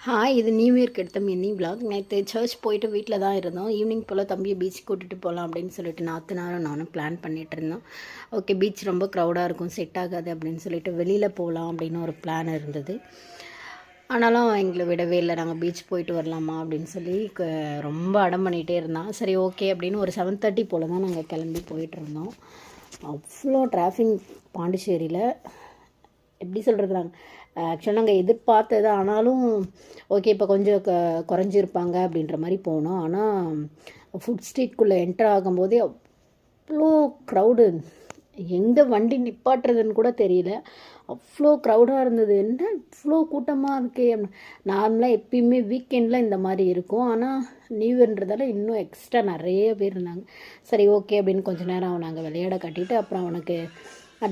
Hi, இது new இயர்க்கு எடுத்த மினி விலாக். நேற்று சர்ச் போயிட்டு வீட்டில் தான் இருந்தோம். ஈவினிங் போல் தம்பியை பீச்சுக்கு கூட்டிகிட்டு போகலாம் அப்படின்னு சொல்லிட்டு நானும் பிளான் பண்ணிகிட்டு இருந்தோம். ஓகே, பீச் ரொம்ப க்ரௌடாக இருக்கும், செட் ஆகாது அப்படின்னு சொல்லிட்டு வெளியில் போகலாம் அப்படின்னு ஒரு பிளான் இருந்தது. ஆனாலும் எங்களை விடவே இல்லை. நாங்கள் பீச் போயிட்டு வரலாமா அப்படின்னு சொல்லி ரொம்ப அடம் பண்ணிகிட்டே இருந்தான். சரி ஓகே அப்படின்னு ஒரு 7:30 போல் தான் நாங்கள் கிளம்பி போயிட்டுருந்தோம். அவ்வளோ டிராஃபிக் பாண்டிச்சேரியில். எப்படி சொல்கிறது, நாங்கள் ஆக்சுவலாக நாங்கள் எதிர்பார்த்தது. ஆனாலும் ஓகே, இப்போ கொஞ்சம் குறைஞ்சிருப்பாங்க அப்படின்ற மாதிரி போனோம். ஆனால் ஃபுட் ஸ்ட்ரீட்குள்ளே என்டர் ஆகும்போதே அவ்வளோ க்ரௌடு, எங்கே வண்டி நிப்பாட்டுறதுன்னு கூட தெரியல, அவ்வளோ க்ரௌடாக இருந்தது. என்ன இவ்வளோ கூட்டமாக இருக்கே. நார்மலாக எப்பயுமே வீக்கெண்டில் இந்த மாதிரி இருக்கும், ஆனால் நியூ இயர்ன்றதால இன்னும் எக்ஸ்ட்ரா நிறைய பேர் இருந்தாங்க. சரி ஓகே அப்படின்னு கொஞ்சம் நேரம் நாங்கள் விளையாட கட்டிட்டு அப்புறம் அவனுக்கு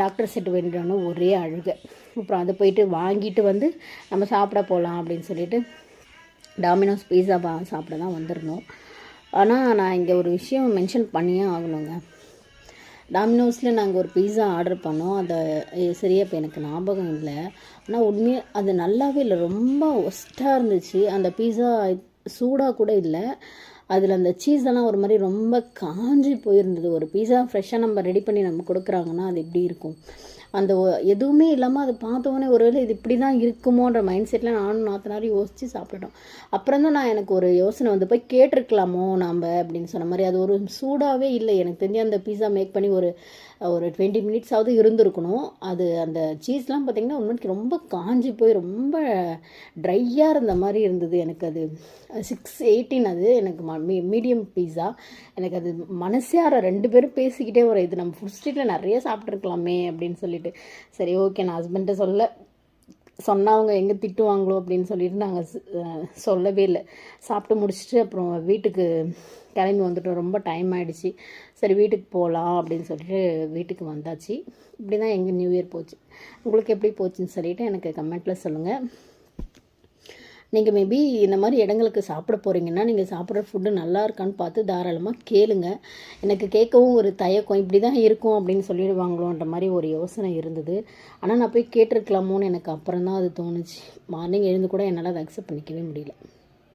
டாக்டர் செட் வேண்டியவனு ஒரே அழுக. அப்புறம் அதை போயிட்டு வாங்கிட்டு வந்து நம்ம சாப்பிட போகலாம் அப்படின்னு சொல்லிட்டு டாமினோஸ் பீஸா சாப்பிட தான் வந்திருந்தோம். ஆனால் நான் இங்கே ஒரு விஷயம் மென்ஷன் பண்ணியே ஆகணுங்க. டாமினோஸில் நாங்கள் ஒரு பீஸா ஆர்டர் பண்ணோம். அதை சரியாக இப்போ எனக்கு ஞாபகம் இல்லை, ஆனால் உண்மையாக அது நல்லாவே இல்லை, ரொம்ப ஒஸ்ட்டாக இருந்துச்சு. அந்த பீஸா சூடாக கூட இல்லை, அதில் அந்த சீஸெல்லாம் ஒரு மாதிரி ரொம்ப காஞ்சி போயிருந்தது. ஒரு பீஸா ஃப்ரெஷ்ஷாக நம்ம ரெடி பண்ணி நம்ம கொடுக்குறாங்கன்னா அது எப்படி இருக்கும், அந்த எதுவுமே இல்லாமல் அதை பார்த்தோன்னே ஒருவேளை இது இப்படி தான் இருக்குமோன்ற மைண்ட் செட்டில் நானும் நாத்தனாரும் யோசித்து சாப்பிட்டுட்டோம். அப்புறம் தான் எனக்கு ஒரு யோசனை வந்து போய் கேட்டிருக்கலாமோ நாம் அப்படின்னு சொன்ன மாதிரி. அது ஒரு சூடாகவே இல்லை. எனக்கு தெரிஞ்சு அந்த பீஸா மேக் பண்ணி ஒரு 20 மினிட்ஸாவது இருந்திருக்கணும். அது அந்த சீஸ்லாம் பார்த்திங்கன்னா உண்மைக்கு ரொம்ப காஞ்சி போய் ரொம்ப ட்ரையாக இருந்த மாதிரி இருந்தது. எனக்கு அது 618 அது எனக்கு மீடியம் பீஸா. எனக்கு அது மனசே 2 பேரும் பேசிக்கிட்டே வரும், இது நம்ம ஃபுட் ஸ்ட்ரீட்டில் நிறைய சாப்பிட்ருக்கலாமே அப்படின்னு சொல்லிட்டு. சரி ஓகே, நான் ஹஸ்பண்ட்டை சொன்னால் அவங்க எங்கே திட்டுவாங்களோ அப்படின்னு சொல்லிட்டு நாங்கள் சொல்லவே இல்லை. சாப்பிட்டு முடிச்சுட்டு அப்புறம் வீட்டுக்கு கிளம்பி வந்துட்டோம். ரொம்ப டைம் ஆகிடுச்சு. சரி வீட்டுக்கு போகலாம் அப்படின்னு சொல்லிட்டு வீட்டுக்கு வந்தாச்சு. இப்படி தான் எங்கள் நியூ இயர் போச்சு. உங்களுக்கு எப்படி போச்சுன்னு சொல்லிவிட்டு எனக்கு கமெண்ட்டில் சொல்லுங்கள். நீங்கள் மேபி இந்த மாதிரி இடங்களுக்கு சாப்பிட போகிறீங்கன்னா நீங்கள் சாப்பிட்ற ஃபுட்டு நல்லா இருக்கான்னு பார்த்து தாராளமாக கேளுங்க. எனக்கு கேட்கவும் ஒரு தயக்கம், இப்படி தான் இருக்கும் அப்படின்னு சொல்லிடுவாங்களோன்ற மாதிரி ஒரு யோசனை இருந்தது. ஆனால் நான் போய் கேட்டிருக்கலாமோன்னு எனக்கு அப்புறம் தான் அது தோணுச்சு. மார்னிங் எழுந்து கூட என்னால் அதை அக்செப்ட் பண்ணிக்கவே முடியல.